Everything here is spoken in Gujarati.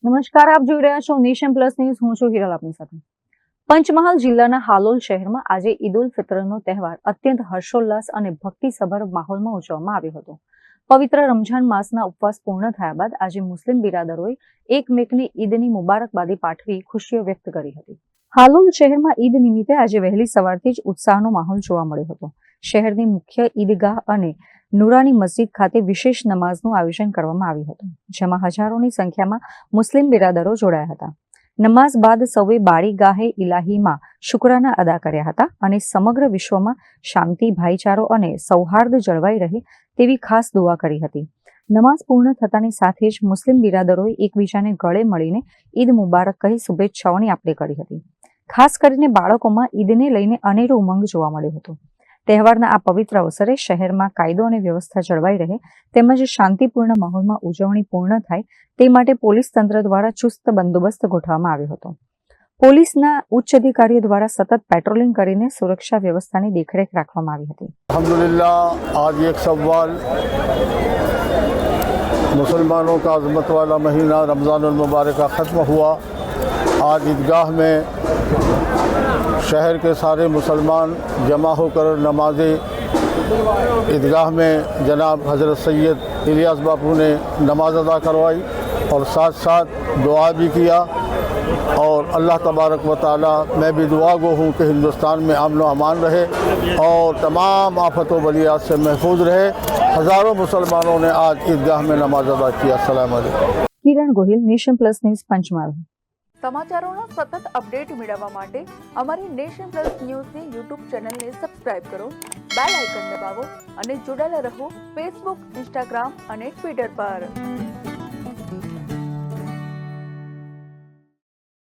નમસ્કાર, આપ જોઈ રહ્યા છો નેશન પ્લસ ન્યૂઝ. હું છું હિરલ આપની સાથે. પંચમહાલ જિલ્લાના હાલોલ શહેરમાં આજે ઈદ ઉલ ફિત્રનો તહેવાર અત્યંત હર્ષોલ્લાસ અને ભક્તિસભર માહોલમાં ઉજવવામાં આવ્યો હતો. પવિત્ર રમઝાન માસના ઉપવાસ પૂર્ણ થયા બાદ આજે મુસ્લિમ બિરાદરોએ એકમેકને ઈદની મુબારકબાદી પાઠવી ખુશીઓ વ્યક્ત કરી હતી. હાલોલ શહેરમાં ઈદ નિમિત્તે આજે વહેલી સવારથી જ ઉત્સાહનો માહોલ જોવા મળ્યો હતો. શહેરની મુખ્ય ઈદગાહ અને નુરાની મસ્જિદ ખાતે વિશેષ નમાઝનું આયોજન કરવામાં આવ્યું હતું, જેમાં હજારોની સંખ્યામાં મુસ્લિમ બિરાદરો જોડાયા હતા. નમાઝ બાદ સૌએ બારીગાહે ઇલાહીમાં શુક્રાના અદા કર્યા હતા અને સમગ્ર વિશ્વમાં શાંતિ, ભાઈચારો અને સૌહાર્દ જળવાઈ રહે તેવી ખાસ દુઆ કરી હતી. નમાઝ પૂર્ણ થતાની સાથે જ મુસ્લિમ બિરાદરોએ એકબીજાને ગળે મળીને ઈદ મુબારક કહી શુભેચ્છાઓની આપલે કરી હતી. ખાસ કરીને બાળકોમાં ઈદને લઈને અનેરો ઉમંગ જોવા મળ્યો હતો. તહેવારના આ પવિત્ર અવસરે શહેરમાં કાયદો અને વ્યવસ્થા જળવાઈ રહે તેમજ શાંતિપૂર્ણ માહોલમાં ઉજવણી પૂર્ણ થાય તે માટે પોલીસ તંત્ર દ્વારા ચુસ્ત બંદોબસ્ત ગોઠવવામાં આવ્યો હતો. પોલીસના ઉચ્ચ અધિકારીઓ દ્વારા સતત પેટ્રોલિંગ કરીને સુરક્ષા વ્યવસ્થાની દેખરેખ રાખવામાં આવી હતી. अल्हम्दुलिल्लाह आज एक सवाल मुसलमानों का अज़मत वाला महीना रमज़ानुल मुबारक का ख़त्म हुआ. आज ईदगाह में शहर के सारे मुसलमान जमा होकर नमाज़ ईदगाह में जनाब हज़रत सैयद इलियास बापू ने नमाज अदा करवाई और साथ साथ दुआ भी किया. और अल्लाह तबारक व ताला मैं भी दुआ गो हूँ कि हिंदुस्तान में अमन अमान रहे और तमाम आफतों बलियात से महफूज रहे. हज़ारों मुसलमानों ने आज ईदगाह में नमाज अदा किया. अस्सलाम वालेकुम. Kiran Gohil, nation plus news, Panchmahal. સમાચારોના સતત અપડેટ મેળવવા માટે અમારી નેશન પ્લસ ન્યૂઝની યુટ્યુબ ચેનલને સબસ્ક્રાઇબ કરો, બેલ આઇકન દબાવો અને જોડાયેલા રહો ફેસબુક, ઇન્સ્ટાગ્રામ અને ટ્વિટર પર.